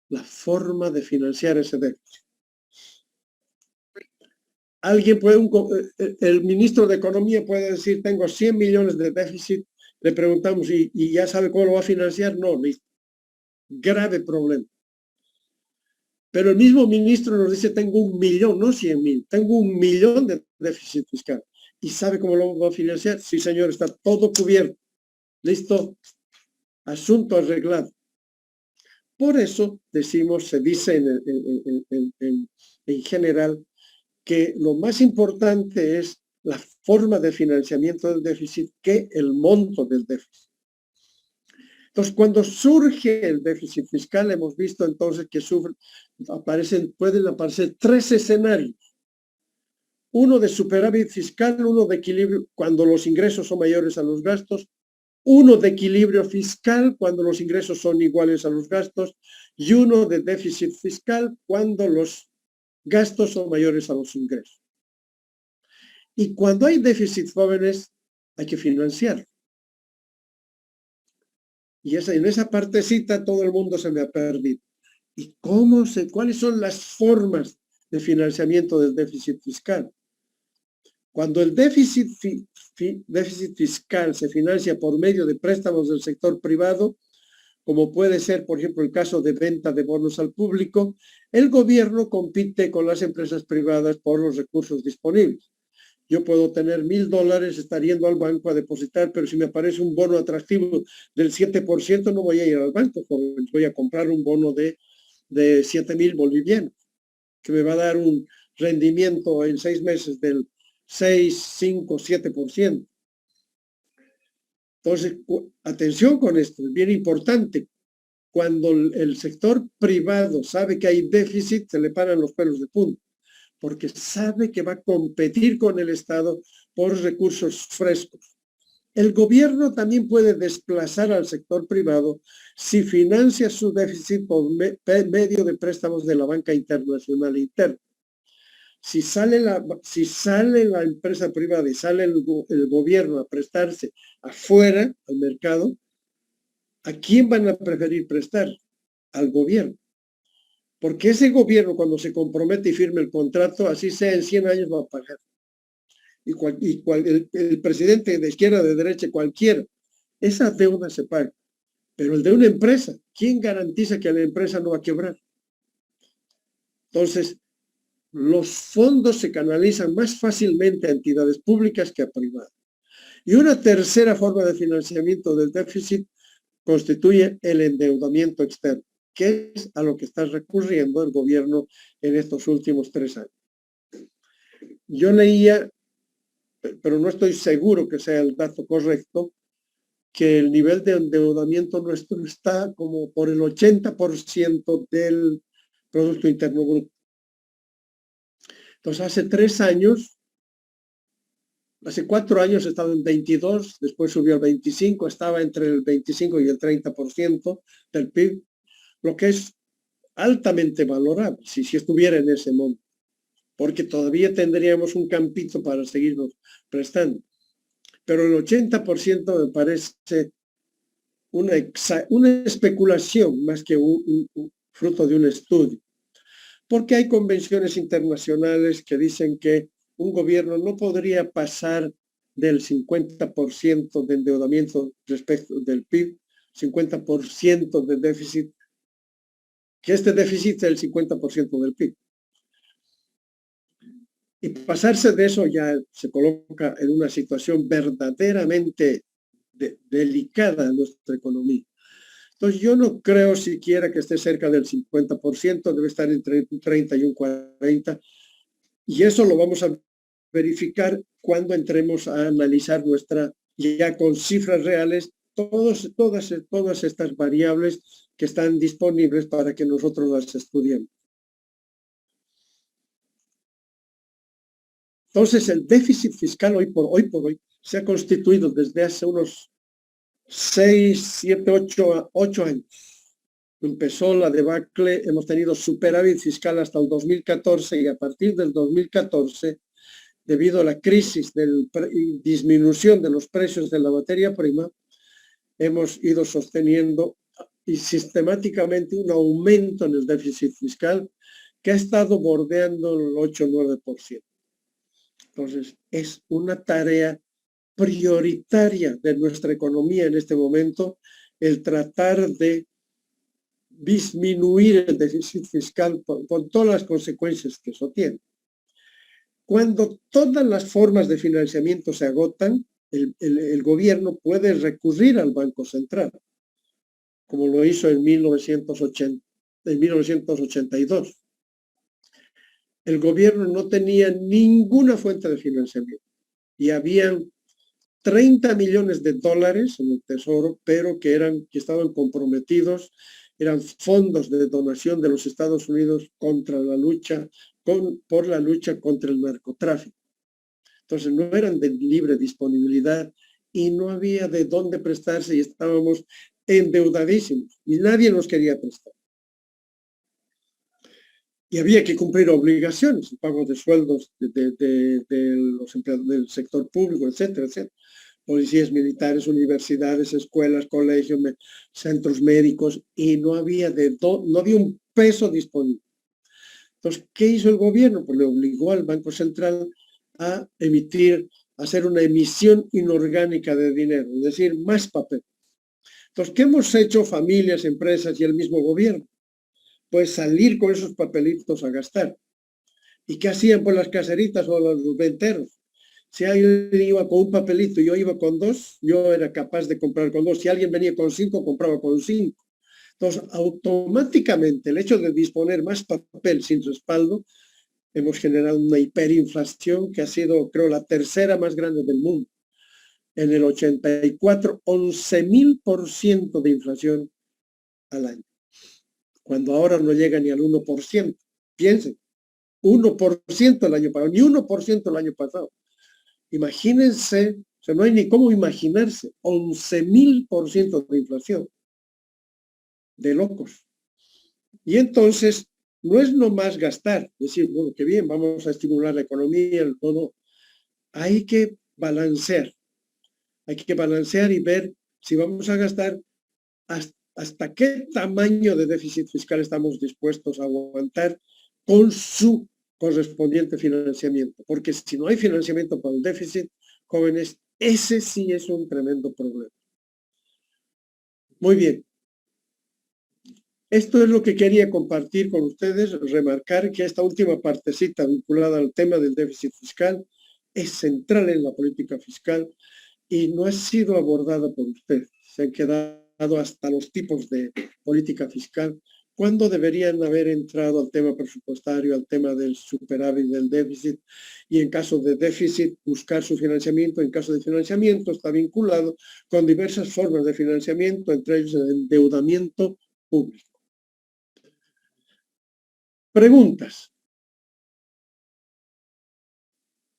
la forma de financiar ese déficit. Alguien puede, el ministro de Economía puede decir, tengo 100 millones de déficit, le preguntamos, ¿y ya sabe cómo lo va a financiar? No, listo. Grave problema. Pero el mismo ministro nos dice, tengo 1 millón, no 100.000, tengo 1 millón de déficit fiscal. ¿Y sabe cómo lo va a financiar? Sí, señor, está todo cubierto. Listo. Asunto arreglado. Por eso decimos, se dice en general, que lo más importante es la forma de financiamiento del déficit que el monto del déficit. Entonces, cuando surge el déficit fiscal, hemos visto entonces que pueden aparecer tres escenarios. Uno de superávit fiscal, uno de equilibrio cuando los ingresos son mayores a los gastos, uno de equilibrio fiscal cuando los ingresos son iguales a los gastos y uno de déficit fiscal cuando los gastos son mayores a los ingresos. Y cuando hay déficit jóvenes, hay que financiar. Y en esa partecita todo el mundo se me ha perdido. ¿Y cuáles son las formas de financiamiento del déficit fiscal? Cuando el déficit fiscal se financia por medio de préstamos del sector privado, como puede ser, por ejemplo, el caso de venta de bonos al público, el gobierno compite con las empresas privadas por los recursos disponibles. Yo puedo tener $1,000, estar yendo al banco a depositar, pero si me aparece un bono atractivo del 7%, no voy a ir al banco, voy a comprar un bono de 7,000 bolivianos, que me va a dar un rendimiento en 6 meses del 6, 5, 7%. Entonces, atención con esto, es bien importante. Cuando el sector privado sabe que hay déficit, se le paran los pelos de punta, porque sabe que va a competir con el Estado por recursos frescos. El gobierno también puede desplazar al sector privado si financia su déficit por medio de préstamos de la banca internacional interna. Si sale la empresa privada y sale el gobierno a prestarse afuera al mercado, ¿a quién van a preferir prestar? Al gobierno. Porque ese gobierno, cuando se compromete y firme el contrato, así sea en 100 años va a pagar. El presidente de izquierda, de derecha, cualquiera, esa deuda se paga. Pero el de una empresa, ¿quién garantiza que la empresa no va a quebrar? Entonces, los fondos se canalizan más fácilmente a entidades públicas que a privadas. Y una tercera forma de financiamiento del déficit constituye el endeudamiento externo, que es a lo que está recurriendo el gobierno en estos últimos 3 años. Yo leía, pero no estoy seguro que sea el dato correcto, que el nivel de endeudamiento nuestro está como por el 80% del Producto Interno Bruto. Entonces, hace 4 años estaba en 22, después subió al 25, estaba entre el 25 y el 30% del PIB, lo que es altamente valorable si estuviera en ese monto, porque todavía tendríamos un campito para seguirnos prestando. Pero el 80% me parece una especulación más que un fruto de un estudio, porque hay convenciones internacionales que dicen que un gobierno no podría pasar del 50% de endeudamiento respecto del PIB, 50% de déficit, que este déficit sea el 50% del PIB. Y pasarse de eso ya se coloca en una situación verdaderamente delicada en nuestra economía. Entonces yo no creo siquiera que esté cerca del 50%, debe estar entre un 30 y un 40%, y eso lo vamos a verificar cuando entremos a analizar ya con cifras reales, todas estas variables que están disponibles para que nosotros las estudiemos. Entonces, el déficit fiscal hoy por hoy se ha constituido desde hace unos 6, 7, 8 años. Empezó la debacle, hemos tenido superávit fiscal hasta el 2014 y a partir del 2014, debido a la crisis y disminución de los precios de la materia prima, hemos ido sosteniendo y sistemáticamente un aumento en el déficit fiscal que ha estado bordeando el 8-9%. Entonces, es una tarea prioritaria de nuestra economía en este momento el tratar de disminuir el déficit fiscal con todas las consecuencias que eso tiene. Cuando todas las formas de financiamiento se agotan, el gobierno puede recurrir al Banco Central, como lo hizo en 1982. El gobierno no tenía ninguna fuente de financiamiento y habían 30 millones de dólares en el Tesoro, pero que estaban comprometidos, eran fondos de donación de los Estados Unidos contra la lucha, por la lucha contra el narcotráfico. Entonces no eran de libre disponibilidad y no había de dónde prestarse y estábamos endeudadísimos y nadie nos quería prestar. Y había que cumplir obligaciones, el pago de sueldos de los empleados del sector público, etcétera, etcétera. Policías militares, universidades, escuelas, colegios, centros médicos, y no había un peso disponible. Entonces, ¿qué hizo el gobierno? Pues le obligó al Banco Central a hacer una emisión inorgánica de dinero, es decir, más papel. Entonces, ¿qué hemos hecho familias, empresas y el mismo gobierno? Pues salir con esos papelitos a gastar. ¿Y qué hacían por las caseritas o los venteros? Si alguien iba con un papelito y yo iba con 2, yo era capaz de comprar con 2. Si alguien venía con 5, compraba con 5. Entonces, automáticamente el hecho de disponer más papel sin respaldo hemos generado una hiperinflación que ha sido, creo, la tercera más grande del mundo. En el 84, 11.000% de inflación al año, cuando ahora no llega ni al 1%. Piensen, 1% el año pasado, ni 1% el año pasado. Imagínense, o sea, no hay ni cómo imaginarse, 11.000% de inflación. De locos. Y entonces, no es nomás gastar, decir, bueno, qué bien, vamos a estimular la economía, no. Hay que balancear. Hay que balancear y ver si vamos a gastar hasta qué tamaño de déficit fiscal estamos dispuestos a aguantar con su correspondiente financiamiento. Porque si no hay financiamiento para el déficit, jóvenes, ese sí es un tremendo problema. Muy bien. Esto es lo que quería compartir con ustedes, remarcar que esta última partecita vinculada al tema del déficit fiscal es central en la política fiscal y no ha sido abordada por ustedes. Se han quedado hasta los tipos de política fiscal, cuando deberían haber entrado al tema presupuestario, al tema del superávit, del déficit, y en caso de déficit buscar su financiamiento. En caso de financiamiento está vinculado con diversas formas de financiamiento, entre ellos el endeudamiento público. Preguntas.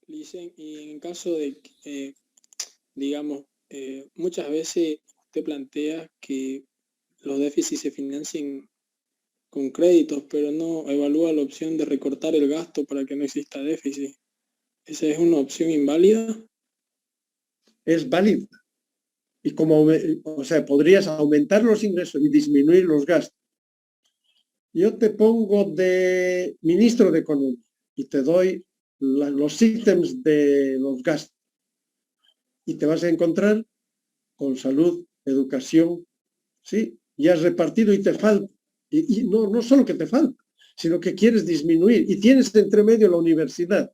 Licen, y en caso de que, digamos, muchas veces usted plantea que los déficits se financien con créditos, pero no evalúa la opción de recortar el gasto para que no exista déficit. ¿Esa es una opción inválida? Es válida. Y como, o sea, podrías aumentar los ingresos y disminuir los gastos. Yo te pongo de ministro de Economía y te doy los ítems de los gastos. Y te vas a encontrar con salud, educación, ¿sí? Y has repartido y te falta. Y no solo que te falta, sino que quieres disminuir. Y tienes entre medio la universidad.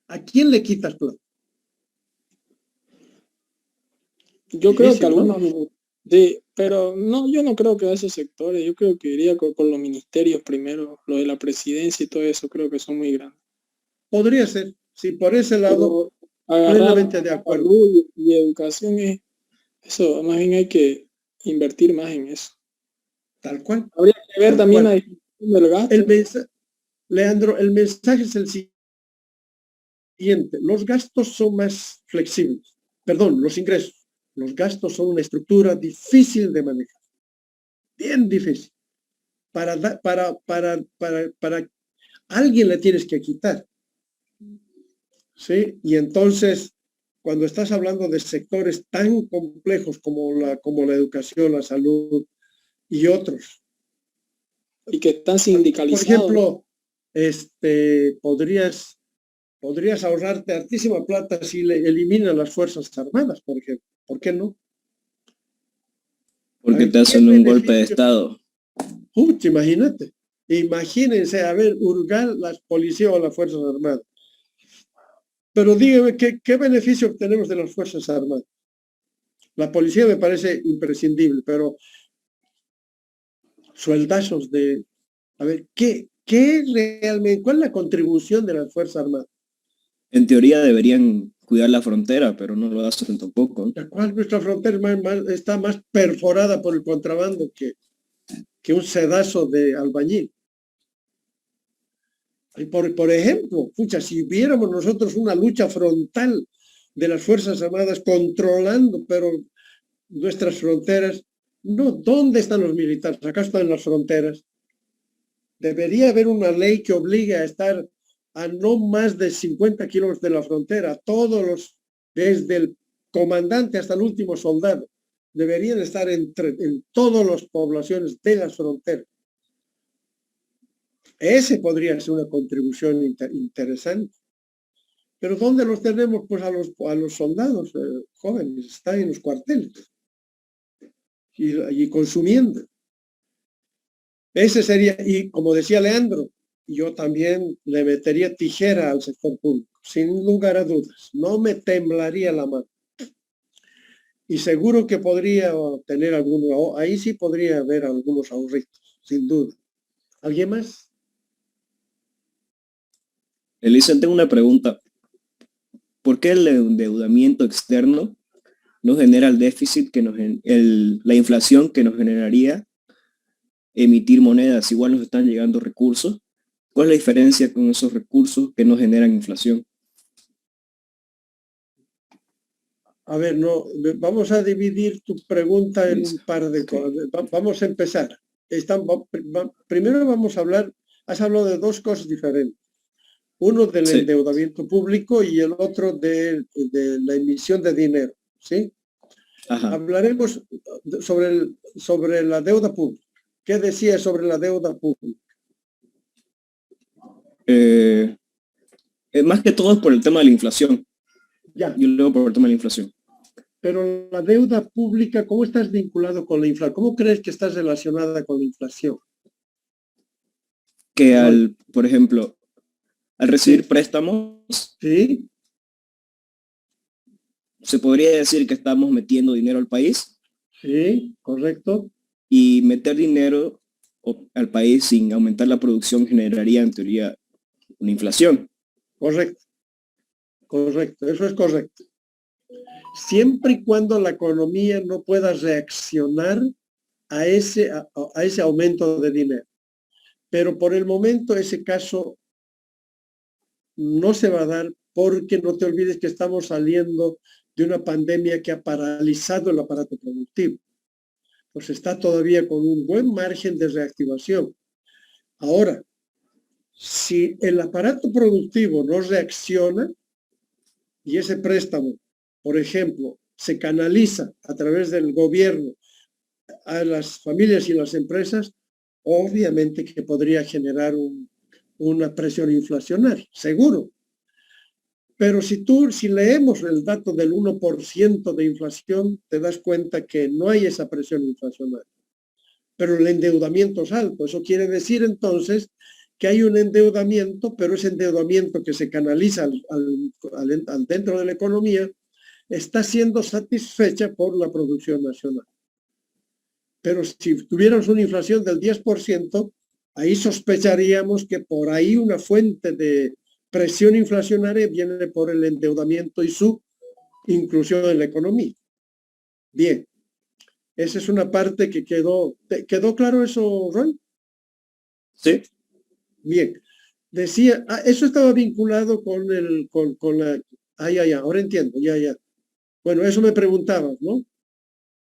¿A quién le quitas plata? Yo creo que ¿no? algunos... Sí, pero no, yo no creo que a esos sectores, yo creo que iría con los ministerios primero, lo de la presidencia y todo eso, creo que son muy grandes. Podría ser, sí, por ese lado, agarrar plenamente de acuerdo. Salud y educación, eso, más bien hay que invertir más en eso. Tal cual. Habría que ver también la distribución del gasto. Leandro, el mensaje es el siguiente, los gastos son más flexibles, perdón, los ingresos. Los gastos son una estructura difícil de manejar, bien difícil. Para alguien le tienes que quitar, ¿sí? Y entonces, cuando estás hablando de sectores tan complejos como la educación, la salud y otros. Y que están sindicalizados. Por ejemplo, podrías ahorrarte hartísima plata si le eliminan las Fuerzas Armadas, por ejemplo. ¿Por qué no? Porque te hacen un golpe de Estado. Imagínate. Imagínense, a ver, hurgar las policías o las Fuerzas Armadas. Pero dígame, ¿qué beneficio obtenemos de las Fuerzas Armadas? La policía me parece imprescindible, pero sueldazos de... A ver, ¿qué realmente, cuál es la contribución de las Fuerzas Armadas? En teoría deberían cuidar la frontera, pero no lo hacen tampoco. La cual nuestra frontera está más perforada por el contrabando que un sedazo de albañil. Y por ejemplo, si viéramos nosotros una lucha frontal de las Fuerzas Armadas controlando, pero nuestras fronteras, no, ¿dónde están los militares? Acá están las fronteras. Debería haber una ley que obligue a estar a no más de 50 kilómetros de la frontera, desde el comandante hasta el último soldado, deberían estar en todas las poblaciones de las fronteras. Ese podría ser una contribución interesante. Pero ¿dónde los tenemos? Pues a los soldados jóvenes, están en los cuarteles y consumiendo. Ese sería, y como decía Leandro, yo también le metería tijera al sector público, sin lugar a dudas. No me temblaría la mano. Y seguro que podría tener alguno, ahí sí podría haber algunos ahorritos, sin duda. ¿Alguien más? Elisa, tengo una pregunta. ¿Por qué el endeudamiento externo no genera el déficit que la inflación que nos generaría emitir monedas? Igual nos están llegando recursos. ¿Cuál es la diferencia con esos recursos que no generan inflación? A ver, no, vamos a dividir tu pregunta en un par de cosas. Vamos a empezar. Primero vamos a hablar, has hablado de dos cosas diferentes. Uno del endeudamiento público y el otro de la emisión de dinero, ¿sí? Ajá. Hablaremos sobre la deuda pública. ¿Qué decía sobre la deuda pública? Más que todo por el tema de la inflación. Ya. Yo luego por el tema de la inflación. Pero la deuda pública, ¿cómo estás vinculado con la inflación? ¿Cómo crees que estás relacionada con la inflación? Que por ejemplo, al recibir préstamos, ¿sí? ¿Se podría decir que estamos metiendo dinero al país? Sí, correcto. Y meter dinero al país sin aumentar la producción generaría en teoría una inflación. Correcto. Correcto, eso es correcto. Siempre y cuando la economía no pueda reaccionar a ese aumento de dinero. Pero por el momento ese caso no se va a dar porque no te olvides que estamos saliendo de una pandemia que ha paralizado el aparato productivo. Pues está todavía con un buen margen de reactivación. Ahora, si el aparato productivo no reacciona y ese préstamo, por ejemplo, se canaliza a través del gobierno a las familias y las empresas, obviamente que podría generar una presión inflacionaria, seguro. Pero si leemos el dato del 1% de inflación, te das cuenta que no hay esa presión inflacionaria. Pero el endeudamiento es alto. Eso quiere decir entonces que hay un endeudamiento, pero ese endeudamiento que se canaliza al dentro de la economía está siendo satisfecha por la producción nacional. Pero si tuviéramos una inflación del 10%, ahí sospecharíamos que por ahí una fuente de presión inflacionaria viene por el endeudamiento y su inclusión en la economía. Bien, esa es una parte que quedó. ¿Quedó claro eso, Roy? Sí. Bien. Decía, eso estaba vinculado con la... ahora entiendo, ya. Bueno, eso me preguntabas, ¿no?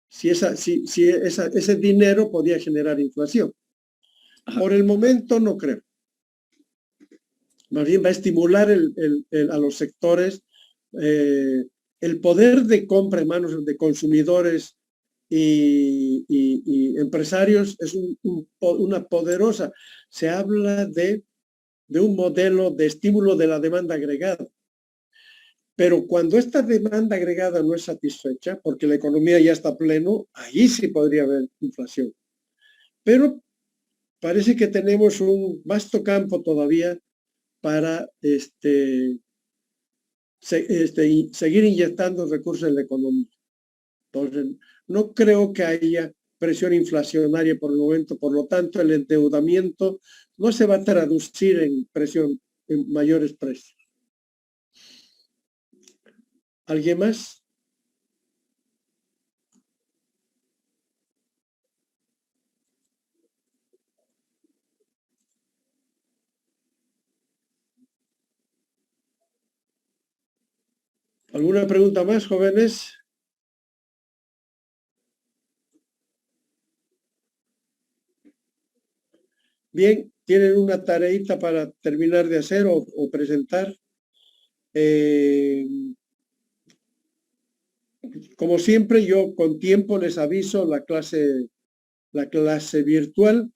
Si ese dinero podía generar inflación. Ajá. Por el momento no creo. Más bien va a estimular a los sectores el poder de compra en manos de consumidores y empresarios es una poderosa. Se habla de un modelo de estímulo de la demanda agregada. Pero cuando esta demanda agregada no es satisfecha, porque la economía ya está pleno, ahí sí podría haber inflación. Pero parece que tenemos un vasto campo todavía para seguir inyectando recursos en la economía. Entonces, no creo que haya presión inflacionaria por el momento, por lo tanto, el endeudamiento no se va a traducir en mayores precios. ¿Alguien más? ¿Alguna pregunta más, jóvenes? Bien, ¿tienen una tareita para terminar de hacer o presentar? Como siempre, yo con tiempo les aviso la clase virtual.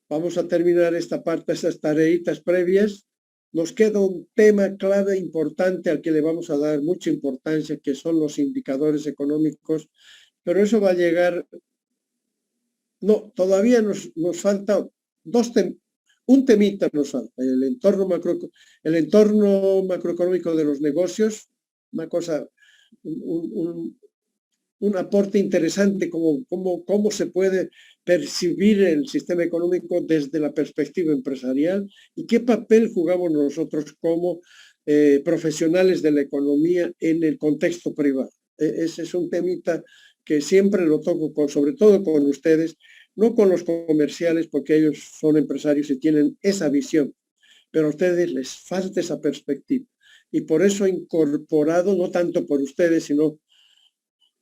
Vamos a terminar esta parte, estas tareitas previas. Nos queda un tema clave importante al que le vamos a dar mucha importancia, que son los indicadores económicos, pero eso va a llegar... No, todavía nos falta un temita nos falta, el entorno macroeconómico de los negocios, una cosa, un aporte interesante cómo se puede percibir el sistema económico desde la perspectiva empresarial y qué papel jugamos nosotros como profesionales de la economía en el contexto privado. Ese es un temita que siempre lo toco, sobre todo con ustedes, no con los comerciales, porque ellos son empresarios y tienen esa visión, pero a ustedes les falta esa perspectiva. Y por eso he incorporado, no tanto por ustedes, sino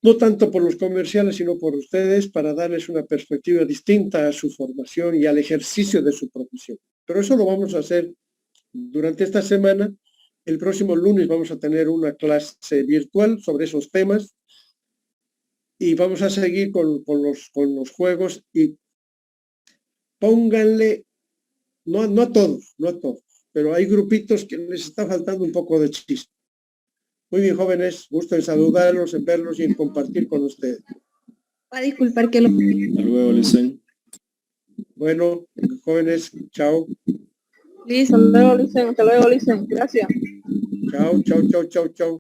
no tanto por los comerciales, sino por ustedes, para darles una perspectiva distinta a su formación y al ejercicio de su profesión. Pero eso lo vamos a hacer durante esta semana. El próximo lunes vamos a tener una clase virtual sobre esos temas y vamos a seguir con los juegos y pónganle, no a todos, pero hay grupitos que les está faltando un poco de chiste. Muy bien, jóvenes, gusto en saludarlos, en verlos y en compartir con ustedes. Va a disculpar que lo... Hasta luego, Licen. Bueno, jóvenes, chao. Listo, hasta luego, Licen. Gracias. Chao, chao, chao, chao, chao.